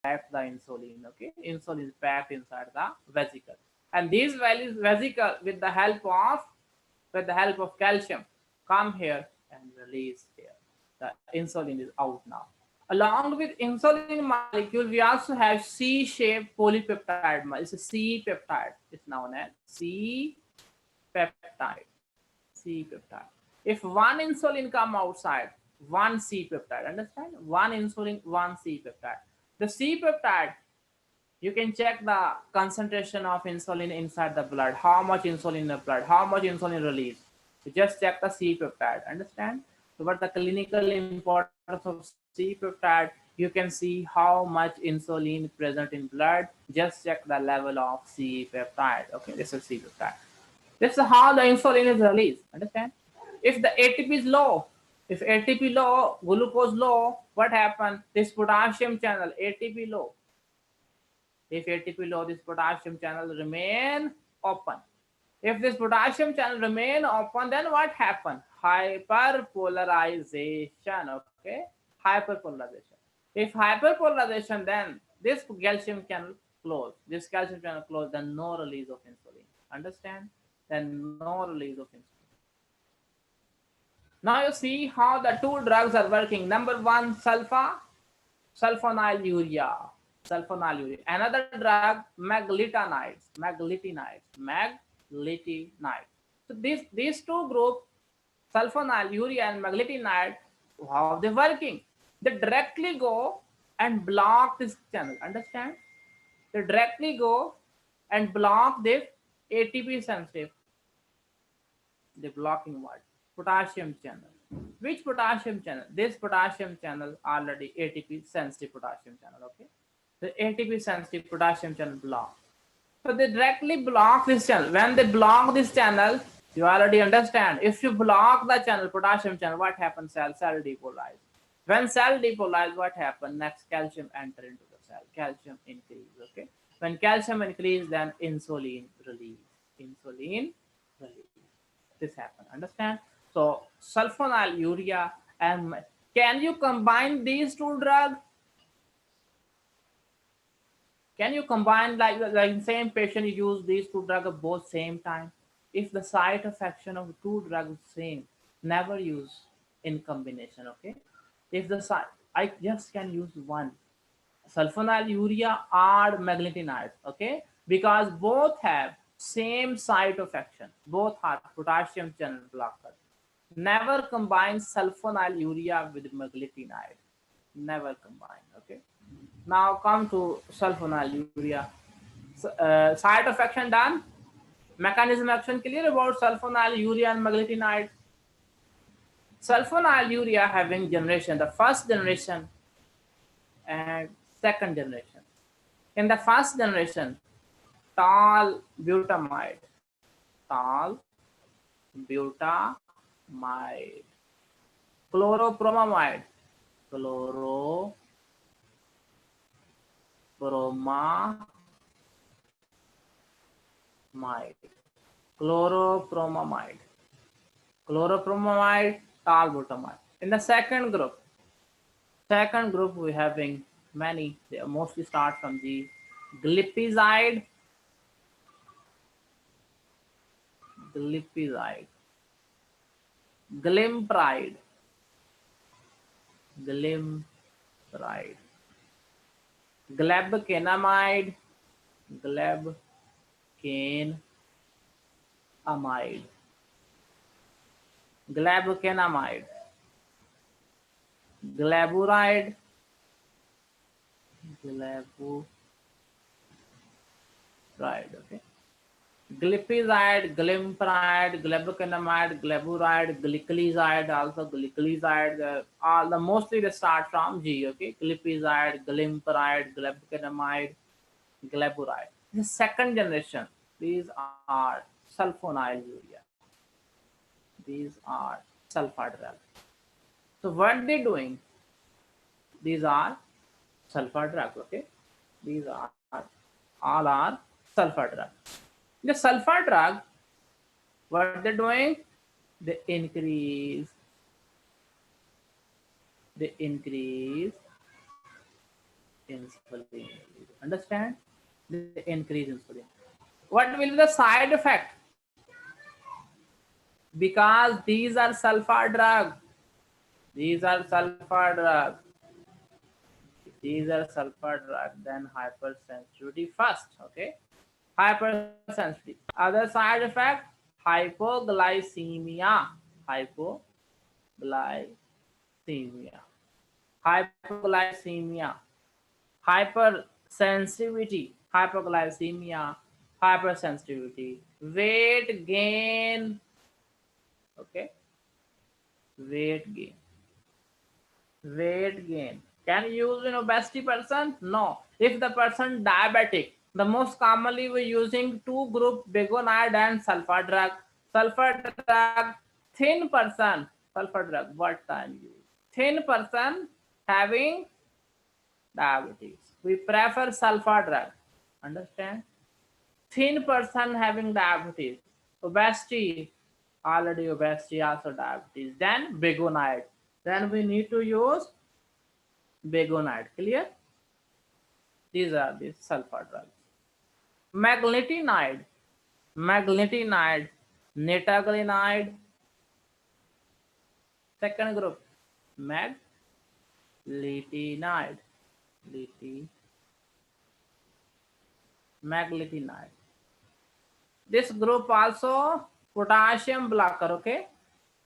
packed the insulin. Okay, insulin is packed inside the vesicle, and these values vesicle with the help of calcium come here and release here. The insulin is out now. Along with insulin molecule, we also have C-shaped polypeptide. It's a C peptide. It's known as C peptide. C peptide. If one insulin come outside, one C peptide. Understand? One insulin, one C peptide. The C peptide, you can check the concentration of insulin inside the blood. How much insulin in the blood? How much insulin released? You just check the C peptide. Understand? So, what the clinical importance of C peptide? You can see how much insulin present in blood. Just check the level of C peptide. Okay, this is C peptide. This is how the insulin is released. Understand? If the ATP is low, if ATP low, glucose low, what happens? This potassium channel, ATP low. If ATP low, this potassium channel remain open. If this potassium channel remain open, then what happen? Hyperpolarization. Okay, hyperpolarization. If hyperpolarization, then this calcium channel close. This calcium channel close, then no release of insulin. Understand? Then no release of insulin. Now you see how the two drugs are working. Number one, sulfonylurea. Sulfonylurea. Another drug, maglitinides. Maglitinides. So these two groups, sulfonylurea and maglitinide, how they working? They directly go and block this channel. Understand? They directly go and block this ATP sensitive. They're blocking what? Potassium channel. Which potassium channel? This potassium channel already ATP sensitive potassium channel. Okay, the ATP sensitive potassium channel block. So they directly block this channel. When they block this channel, you already understand. If you block the channel, potassium channel, what happens? Cell depolarize. When cell depolarize, what happens? Next, calcium enter into the cell. Calcium increase. Okay. When calcium increase, then insulin release. Insulin release. This happen. Understand? So sulfonylurea and can you combine these two drugs? Can you combine like in same patient you use these two drugs at both same time? If the site of action of two drugs same, never use in combination. Okay. If the site, I just can use one, sulfonylurea or maglitinides. Okay, because both have same site of action. Both are potassium channel blockers. Never combine sulfonylurea with maglitinide. Never combine. Okay. Now come to sulfonylurea. Site of action done. Mechanism action clear about sulfonylurea and maglitinide. Sulfonylurea having generation, the first generation and second generation. In the first generation, tall butamide, tall butamide, chloropromamide, chloropromamide, talbutamide. In the second group we having many. They mostly start from the glipizide, glimpride, glabcanamide, glabcanamide, glaburide, okay. Glipizide, glimpride, glabcanamide, glaburide, gliclazide, also gliclazide. All the mostly they start from G. Okay, glipizide, glimpride, glabcanamide, glaburide. The second generation. These are sulfonylurea. These are sulfur drugs. So what they doing? These are sulfur drugs. Okay, these are all are sulfur drugs. The sulfur drug, what they're doing? They increase insulin. Understand? The increase insulin. What will be the side effect? Because these are sulfur drugs. These are sulfur drugs. These are sulfur drugs. Then hypersensitivity first. Okay. Hypersensitivity. Other side effect, hypoglycemia. Hypoglycemia. Hypoglycemia. Hypersensitivity. Hypoglycemia. Hypersensitivity. Weight gain. Okay. Weight gain. Weight gain. Can you use in obesity person? No. If the person diabetic, the most commonly we're using two group begonide and sulfur drug. Sulfur drug, thin person, sulfur drug, what time use? Thin person having diabetes. We prefer sulfur drug. Understand? Thin person having diabetes. Obesity, already obesity, also diabetes. Then begonide. Then we need to use begonide. Clear? These are the sulfur drugs. Meglitinide, nitazoxanide. Second group, meglitinide, meglitinide. This group also potassium blocker. Okay,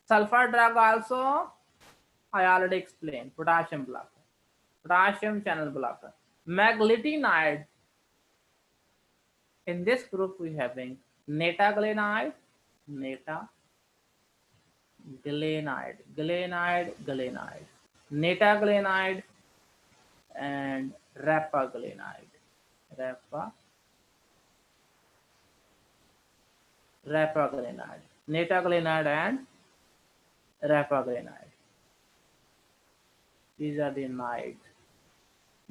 sulfur drug also I already explained. Potassium blocker, potassium channel blocker. Meglitinide. In this group we having nitazoxanide, nitazoxanide, and rapaglinide, nitazoxanide and rapaglinide. These are the nide,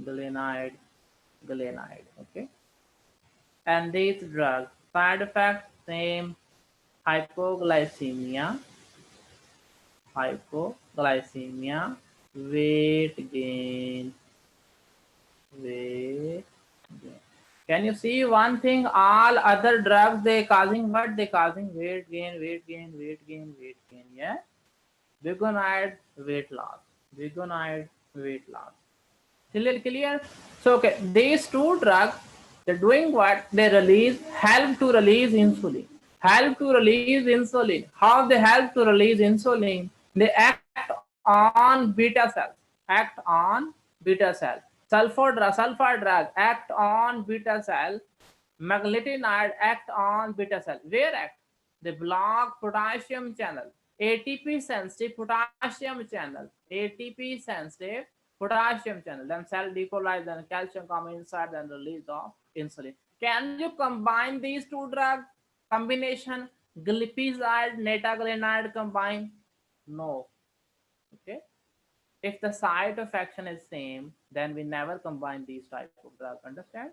glenide. Okay, and these drugs side effects same: hypoglycemia, weight gain. Can you see one thing? All other drugs they causing what? They causing weight gain. Yeah. Begonide, weight loss. Clear? So okay, these two drugs, they're doing what? They help to release insulin. How they help to release insulin? They act on beta cells. Sulfur drug act on beta cell. Meglitinide act on beta cell. Where act? They block potassium channel. ATP sensitive potassium channel. Then cell depolarize, then calcium come inside, then release of insulin. Can you combine these two drugs? Combination glipizide, nitazoxanide combine? No. Okay. If the site of action is same, then we never combine these type of drugs. Understand?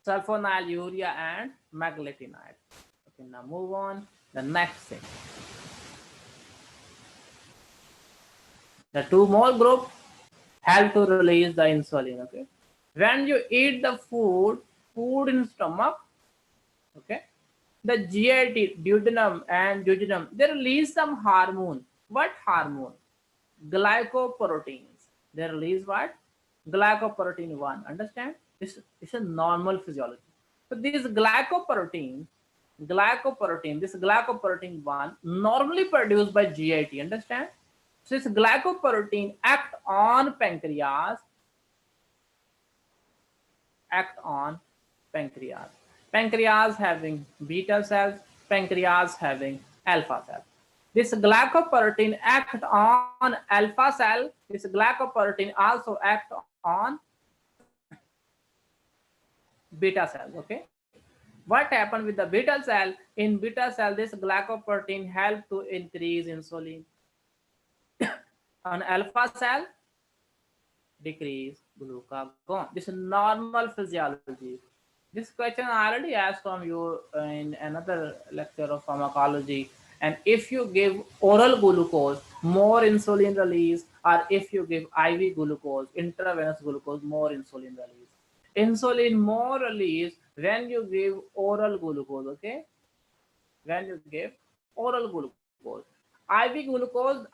Sulfonylurea and meglitinide. Okay, now move on. The next thing. The two more group help to release the insulin. Okay. When you eat the food in stomach, okay, the GIT, duodenum and jejunum, they release some hormone. What hormone? Glycoproteins. They release what? Glycoprotein 1. Understand? This is a normal physiology. So this glycoprotein 1 normally produced by GIT. Understand? So this glycoprotein act on pancreas. Pancreas having beta cells, pancreas having alpha cells. This glycoprotein act on alpha cell. This glycoprotein also act on beta cells. Okay. What happened with the beta cell? In beta cell, this glycoprotein help to increase insulin. On alpha cell, decrease glucagon. This is normal physiology. This question I already asked from you in another lecture of pharmacology. And if you give oral glucose, more insulin release, or if you give IV glucose, intravenous glucose, more insulin release. Insulin more release when you give oral glucose, okay? When you give oral glucose. IV glucose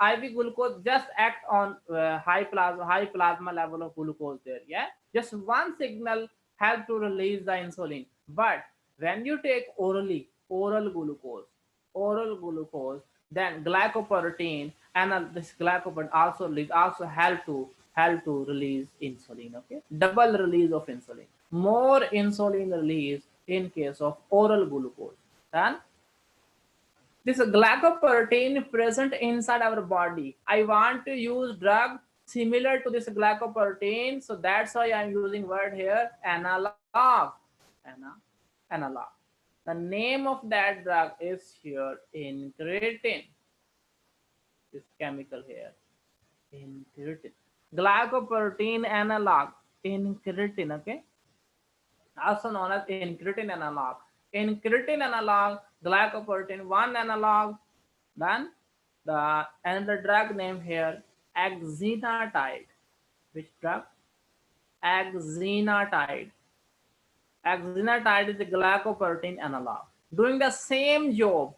just act on high plasma level of glucose there. Yeah, just one signal help to release the insulin. But when you take oral glucose, then glycoprotein and this glycoprotein also help to release insulin. Okay, double release of insulin, more insulin release in case of oral glucose. Then this glycoprotein present inside our body. I want to use drug similar to this glycoprotein, so that's why I'm using word here analog. Analog. The name of that drug is here incretin. This chemical here, incretin. Glycoprotein analog, incretin. Okay, also known as incretin analog. Incretin analog, glycoprotein 1 analog, then the another drug name here, axenatide. Which drug? Axenatide. Axenatide is a glycoprotein analog. Doing the same job,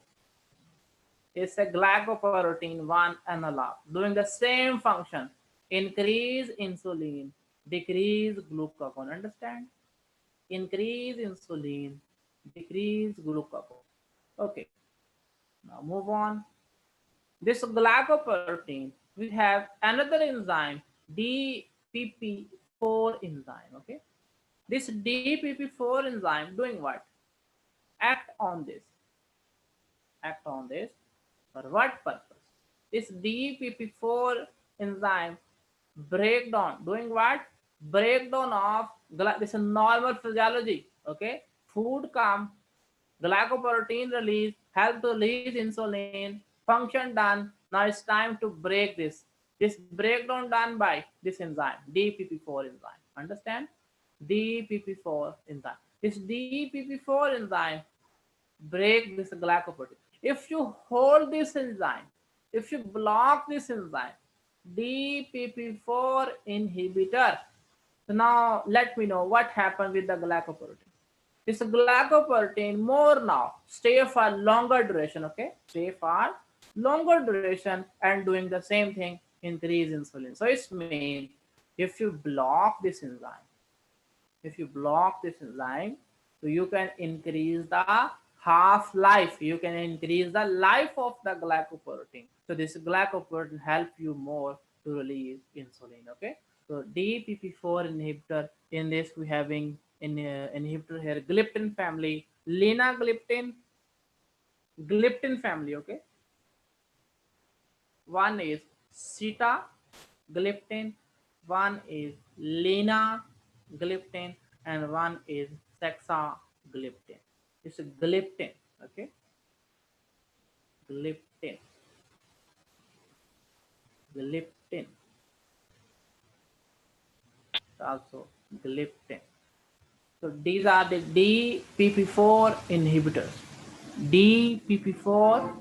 is a glycoprotein 1 analog. Doing the same function, increase insulin, decrease glucagon. Understand? Increase insulin, decrease glucagon. Okay, now move on. This glycoprotein, we have another enzyme, DPP4 enzyme. Okay, this DPP4 enzyme doing what? Act on this. Act on this for what purpose? This DPP4 enzyme breakdown, doing what? Breakdown of this is normal physiology. Okay, food come, glycoprotein release, help to release insulin, function done. Now it's time to break this. This breakdown done by this enzyme, DPP4 enzyme. Understand? DPP4 enzyme. This DPP4 enzyme break this glycoprotein. If you hold this enzyme, if you block this enzyme, DPP4 inhibitor. So now let me know what happened with the glycoprotein. This glycoprotein more now stay for longer duration. Okay, stay for longer duration and doing the same thing, increase insulin. So it means if you block this enzyme, so you can increase the half life, you can increase the life of the glycoprotein. So this glycoprotein help you more to release insulin. Okay, so DPP4 inhibitor, in this we having inhibitor here, gliptin family, gliptin family. Okay, one is sitagliptin, one is linagliptin, and one is saxagliptin. It's a gliptin. Okay, gliptin, gliptin, also gliptin. So these are the DPP4 inhibitors. DPP4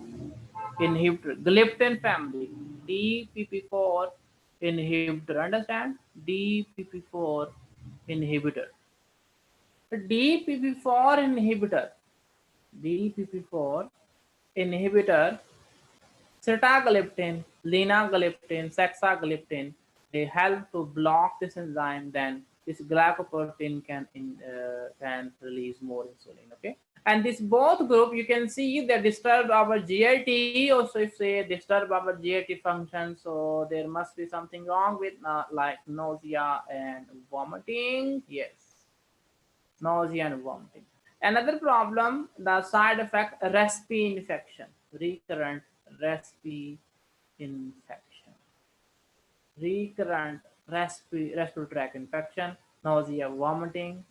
inhibitor, gliptin family, DPP4 inhibitor. Understand? DPP4 inhibitor. The DPP4 inhibitor, sitagliptin, linagliptin, saxagliptin, they help to block this enzyme. Then this glycoprotein can release more insulin. Okay, and this both group you can see they disturb our GIT. Also, if they disturb our GIT function, so there must be something wrong with like nausea and vomiting. Yes, nausea and vomiting. Another problem, the side effect, respi infection, recurrent respi infection, recurrent respiratory tract infection, nausea, vomiting.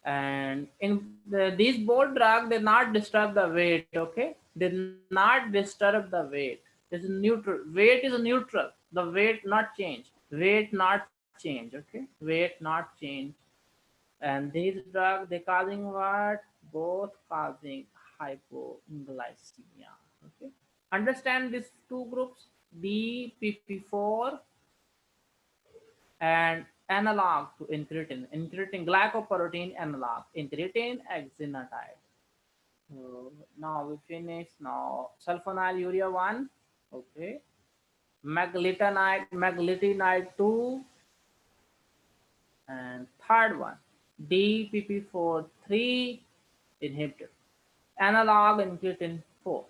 And in these both drugs, they not disturb the weight. Okay, they not disturb the weight. It's neutral. Weight is neutral. The weight not change. Weight not change. Okay, weight not change. And these drugs, they causing what? Both causing hypoglycemia. Okay, Understand these two groups, DPP4 and analog to incretin, incretin glycoprotein analog, incretin exenatide. So now we finish. Now sulfonylurea 1, okay, meglitinide 2, and third one DPP4 3 inhibitor, analog incretin 4.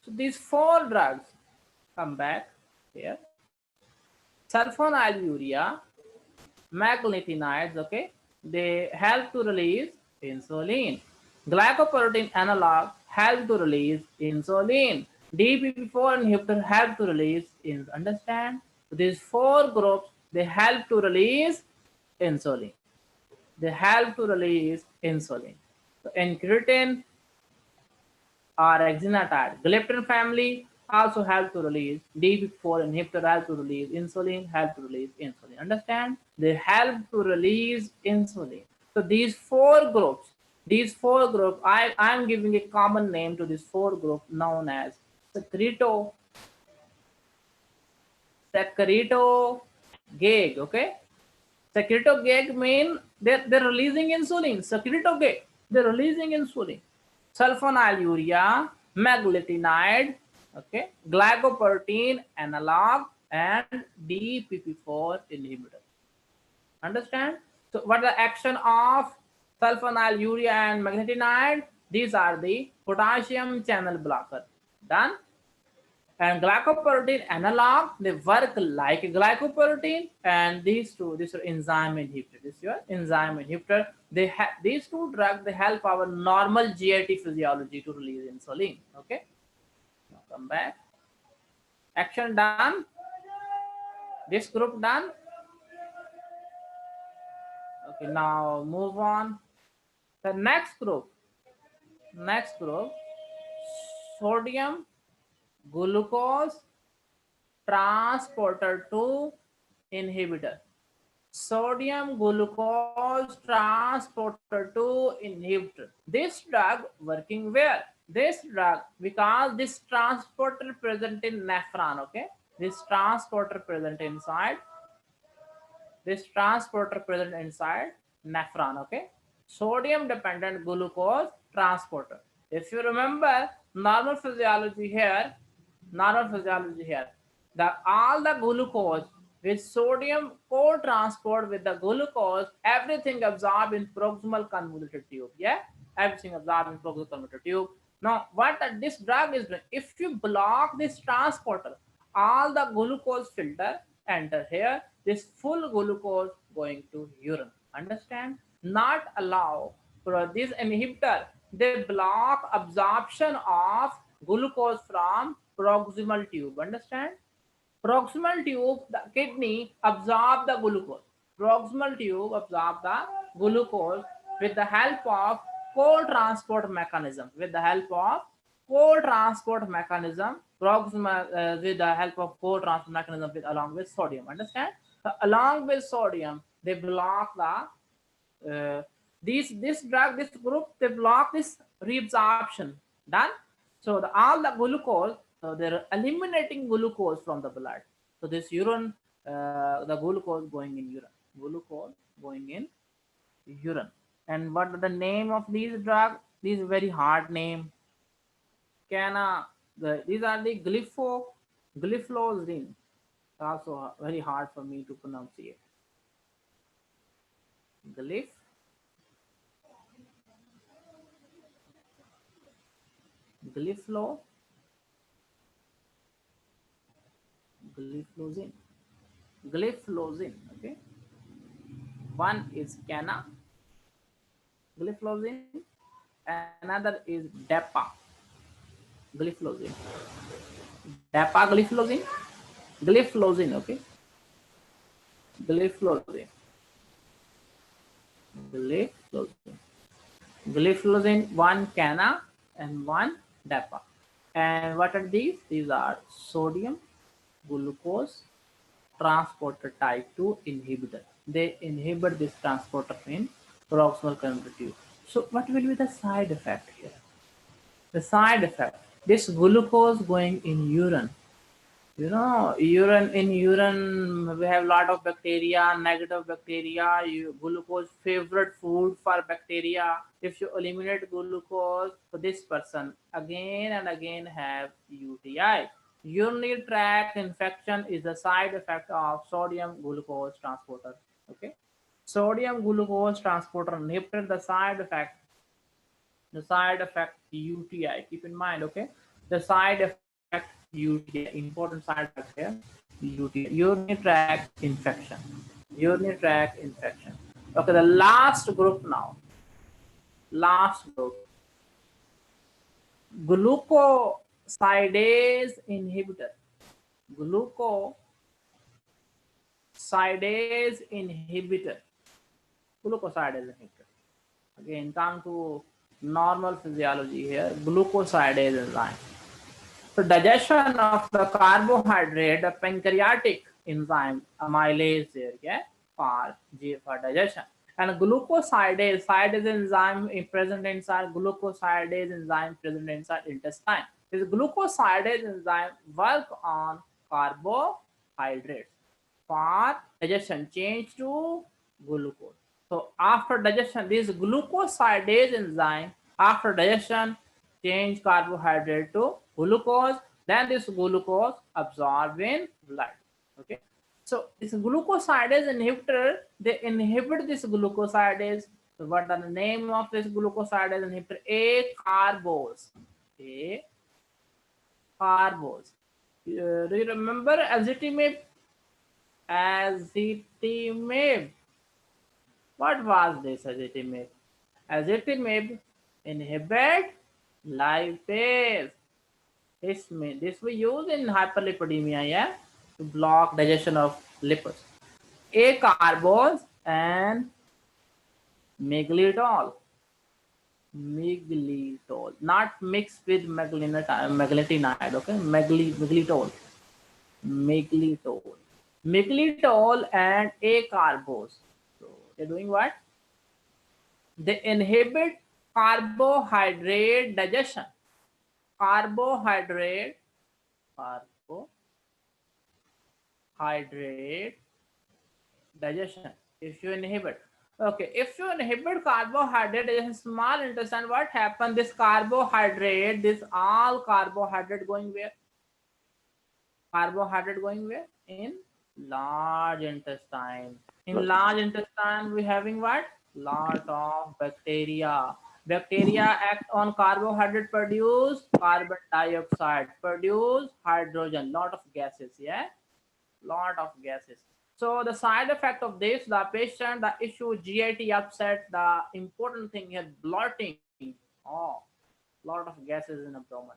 So these four drugs come back here. Sulfonylurea, meglitinides, okay, they help to release insulin. Glycoprotein analog help to release insulin. DPP4 inhibitor help to release insulin. Understand? So these four groups, they help to release insulin. They help to release insulin. So incretin or exenatide, gliptin family also help to release DP4 inhibitor, help to release insulin, help to release insulin. Understand? They help to release insulin. So these four groups, I'm giving a common name to this four group known as secretogag, okay? Secretogag mean they're releasing insulin. Secretogag, they're releasing insulin. Sulfonylurea, meglitinide, okay, glycoprotein analog, and DPP4 inhibitor. Understand? So what the action of sulfonylurea and meglitinide? These are the potassium channel blocker. Done. And glycoprotein analog, they work like a glycoprotein, and these are enzyme inhibitor. This is your enzyme inhibitor. They have these two drugs, they help our normal GIT physiology to release insulin. Okay, now come back. Action done. This group done. Okay, now move on. The next group, sodium glucose transporter 2 inhibitor. Sodium glucose transporter 2 inhibitor. This drug working where? This drug, because this transporter present in nephron, okay? This transporter present inside nephron, okay? Sodium dependent glucose transporter. If you remember normal physiology here, the all the glucose with sodium co-transport with the glucose, everything absorbed in proximal convoluted tube. Yeah, everything absorbed in proximal convoluted tube. Now, what this drug is doing, if you block this transporter, all the glucose filter enter here. This full glucose going to urine. Understand? Not allow for this inhibitor. They block absorption of glucose from proximal tube. Understand? Proximal tube, the kidney absorb the glucose. Proximal tube absorb the glucose with the help of co-transport mechanism. Proximal with the help of co-transport mechanism along with sodium. Understand? Along with sodium, they block this group, they block this reabsorption. Done. So all the glucose, so they're eliminating glucose from the blood. So this urine, the glucose going in urine. And what are the name of these drugs? These very hard name. These are the gliflozin. Also very hard for me to pronounce it. Gliflozin. Okay. One is gliflozin, another is gliflozin. Gliflozin. Okay. Gliflozin, one cana and one DAPA. And what are these? These are sodium glucose transporter type 2 inhibitor. They inhibit this transporter in proximal convoluted tube. So what will be the side effect here? The side effect, this glucose going in urine. You know, in urine we have a lot of bacteria, negative bacteria. Glucose favorite food for bacteria. If you eliminate glucose, so this person again and again have UTI. Urinary tract infection is a side effect of sodium glucose transporter. Okay, sodium glucose transporter inhibitor, the side effect UTI. Keep in mind, okay? The side effect UTI, important side effect here, UTI, urinary tract infection. Urinary tract infection. Okay, the last group now. Last group. Glucosidase inhibitor. Glucosidase inhibitor. Glucosidase inhibitor. Again, come to normal physiology here. Glucosidase enzyme. So digestion of the carbohydrate, the pancreatic enzyme amylase there, yeah, for digestion. And glucosidase enzyme is present inside glucosidase enzyme present inside intestine. This glucosidase enzyme work on carbohydrates for digestion, change to glucose. So after digestion, this glucosidase enzyme after digestion change carbohydrate to glucose. Then this glucose absorb in blood. Okay. So this glucosidase inhibitor, they inhibit this glucosidase. So what are the name of this glucosidase inhibitor? Acarbose. Acarbose. Do you remember ezetimibe? Ezetimibe. What was this ezetimibe? Ezetimibe inhibit lipase. This we use in hyperlipidemia, yeah, to block digestion of lipids. Acarbose and miglitol. Miglitol, not mixed with meglitinide, okay? Miglitol. Miglitol. Miglitol and acarbose. So they're doing what? They inhibit carbohydrate digestion. Carbohydrate digestion. If you inhibit, okay, if you inhibit carbohydrate digestion, small intestine, what happens? This carbohydrate, this all carbohydrate going where? Carbohydrate going where? In large intestine. In large intestine, we having what? Lot of bacteria. Bacteria act on carbohydrate, produce carbon dioxide, produce hydrogen, lot of gases, yeah? Lot of gases. So the side effect of this, the patient, the issue, GIT upset, the important thing here, bloating. Oh, lot of gases in abdomen.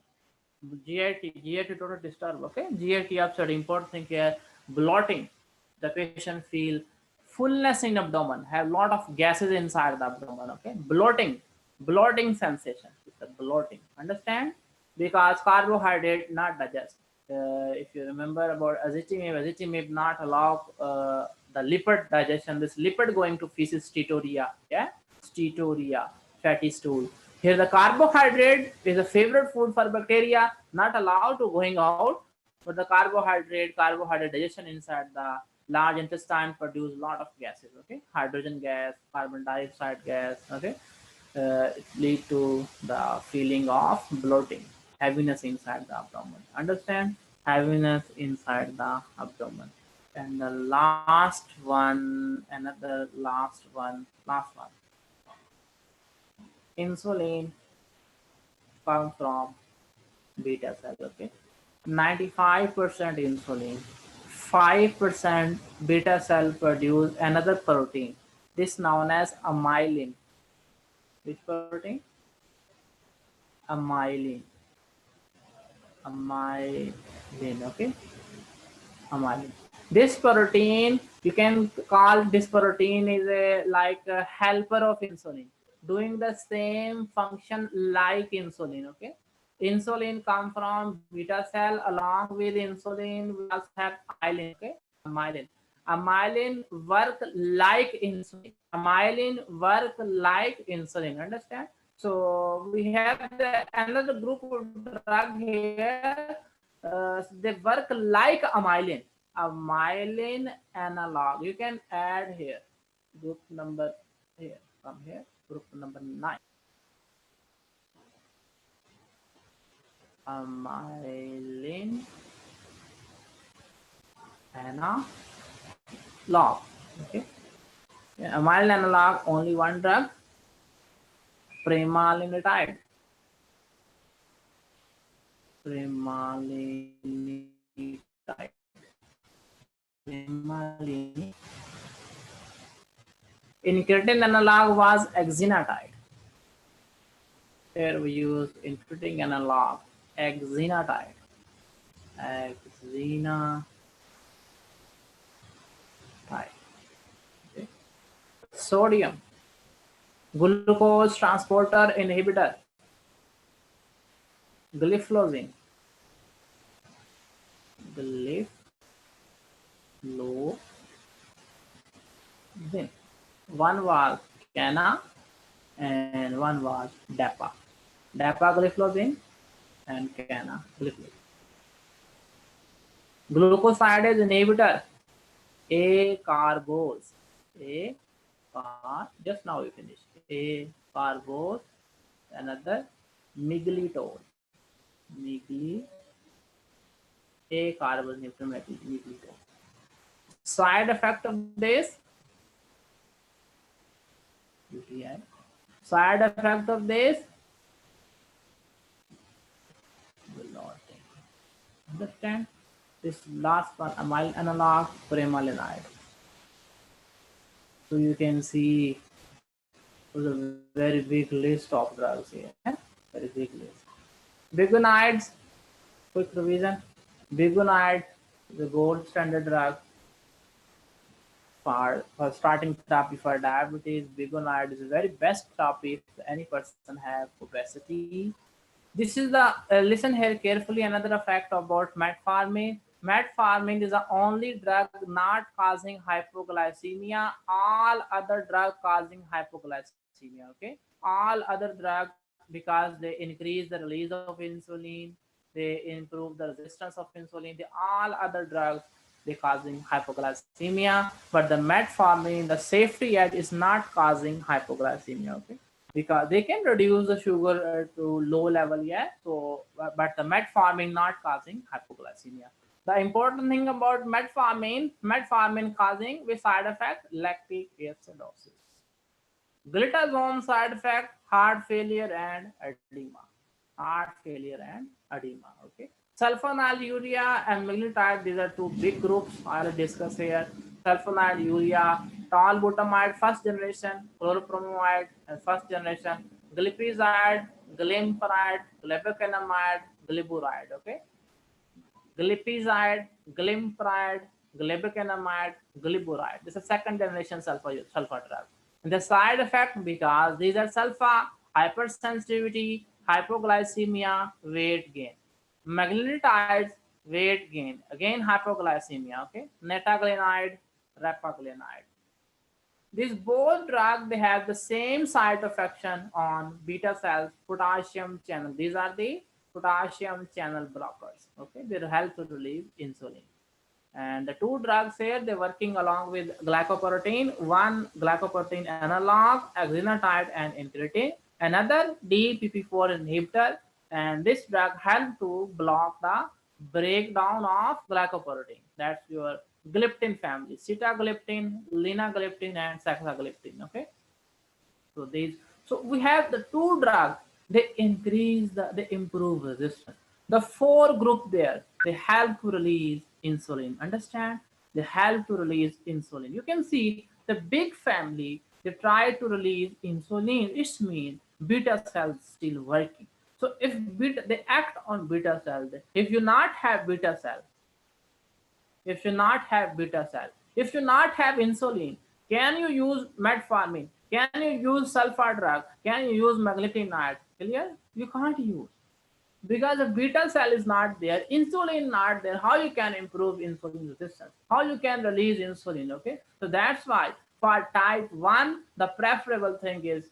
GIT total disturb, okay? GIT upset, important thing here, bloating. The patient feel fullness in abdomen, have lot of gases inside the abdomen, okay? Bloating sensation. It's a bloating. Understand? Because carbohydrate not digest. If you remember about ezetimibe not allow the lipid digestion. This lipid going to feces, steatorrhea, yeah, steatorrhea, fatty stool. Here the carbohydrate is a favorite food for bacteria, not allowed to going out, but the carbohydrate digestion inside the large intestine produce a lot of gases. Okay, hydrogen gas, carbon dioxide gas. Okay, it lead to the feeling of bloating, heaviness inside the abdomen. Understand? Heaviness inside the abdomen. And the last one, another last one. Insulin comes from beta cell. Okay, 95% insulin, 5% beta cell produce another protein. This known as amylin. Which protein? Amylin. Okay, amylin. This protein, you can call this protein is a like a helper of insulin, doing the same function like insulin. Okay, insulin come from beta cell. Along with insulin we also have amylin. Okay, amylin work like insulin. Amylin work like insulin. Understand? So we have another group of drug here. They work like a myelin analog. You can add here group number here from here group number 9. A myelin analog. Okay, yeah, a myelin analog, only one drug, premalinitide. Premalinitide. Premalinitide. Incretin analog was exenatide. Here we use incretin analog, exenatide. Exenatide. Okay. Sodium, glucose transporter inhibitor, gliflozin. Gliflozin. One was Cana and one was DAPA. Dapagliflozin and Canagliflozin. Glucosidase inhibitor, acarbose. Just now we finished. Acarbose, another miglitol. Acarbose inhibitor, miglitol. Side effect of this, UTI. Side effect of this will not understand. This last one, amyl analog, premalinide. So you can see there's a very big list of drugs here. Very big list. Bigonides, quick revision. Bigonide, the gold standard drug for starting therapy for diabetes. Bigonide is the very best therapy if any person have obesity. This is the listen here carefully. Another effect about metformin. Metformin is the only drug not causing hypoglycemia. All other drugs causing hypoglycemia. Okay, all other drugs, because they increase the release of insulin, they improve the resistance of insulin. The all other drugs they causing hypoglycemia, but the metformin, the safety edge is not causing hypoglycemia. Okay, because they can reduce the sugar to low level, yeah. So but the metformin not causing hypoglycemia. The important thing about metformin causing with side effect lactic acidosis. Glitazone side effect heart failure and edema. Heart failure and edema. Okay. Sulfonylurea and magnetite, these are two big groups I'll discuss here. Sulfonylurea, tolbutamide first generation, chloropromide and first generation, glipizide, glimepiride, glebacanamide, gliburide. Okay, glipizide, glimepiride, glebacanamide, gliburide. This is second generation sulfur drug. And the side effect, because these are sulfur, hypersensitivity, hypoglycemia, weight gain. Magnetides, weight gain. Again, hypoglycemia. Okay, netaglenide, rapaglenide. These both drugs, they have the same site of action on beta cells, potassium channel. These are the potassium channel blockers. Okay, they help to release insulin. And the two drugs here, they're working along with glycoprotein. One glycoprotein analog, exenatide and incretin. Another DPP4 inhibitor. And this drug help to block the breakdown of glycoprotein. That's your gliptin family: sitagliptin, linagliptin, and saxagliptin. Okay, so these, so we have the two drugs. They improve resistance. The four group there, they help to release insulin. Understand? They help to release insulin. You can see the big family. They try to release insulin. It means beta cells still working. So if beta, they act on beta cells. If you not have beta cell, if you not have beta cell, if you not have insulin, can you use metformin? Can you use sulfur drug? Can you use maglitinide? Clear? You can't use, because the beta cell is not there, insulin not there. How you can improve insulin resistance? How you can release insulin? Okay, so that's why for type 1 the preferable thing is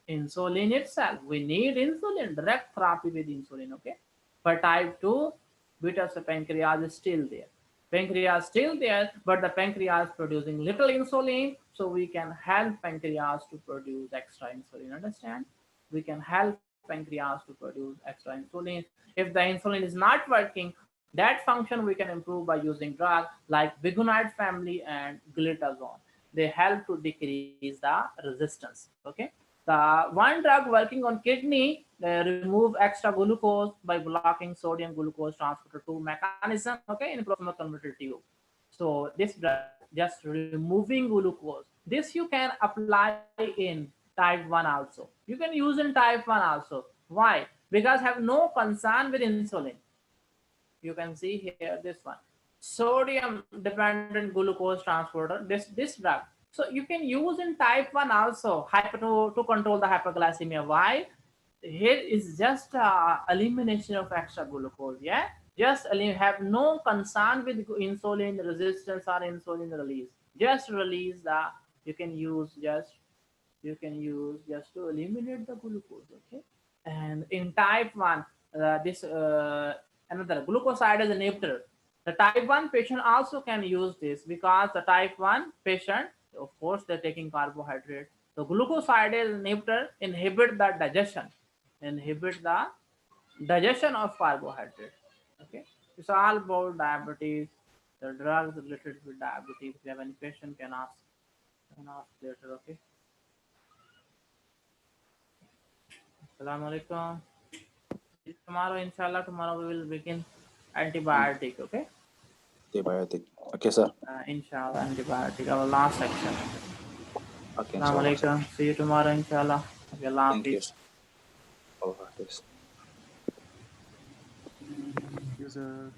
insulin itself. We need insulin, direct therapy with insulin, okay? For type 2, beta cell pancreas is still there. Pancreas still there, but the pancreas producing little insulin, so we can help pancreas to produce extra insulin. Understand? We can help pancreas to produce extra insulin. If the insulin is not working, that function we can improve by using drugs like biguanide family and glitazone. They help to decrease the resistance. Okay, the one drug working on kidney remove extra glucose by blocking sodium glucose transporter 2 mechanism, okay, in proximal converter tube. So this drug just removing glucose. This you can apply in type 1 also. You can use in type 1 also. Why? Because have no concern with insulin. You can see here this one, sodium dependent glucose transporter, this drug. So you can use in type 1 also, to control the hyperglycemia. Why? Here is just elimination of extra glucose. Yeah, just have no concern with insulin resistance or insulin release. Just release the, you can use just, you can use just to eliminate the glucose. Okay, and in type 1, this another glucosides inhibitor. The type 1 patient also can use this, because the type 1 patient, of course, they're taking carbohydrate. The glucosidase inhibitor inhibit the digestion, inhibit the digestion of carbohydrate. Okay, it's all about diabetes. The drugs related with diabetes. If you have any question, can ask later. Okay. Assalamu alaikum. See you tomorrow, inshallah. Tomorrow we will begin antibiotic. Okay. Antibiotic. Okay, sir. Inshallah, antibiotic. Our last section. Okay, Assalamu inshallah, sir. alaikum. See you tomorrow, inshallah. Okay, Allah Thank you, Hafiz. sir. Allah Hafiz. Thank you, sir.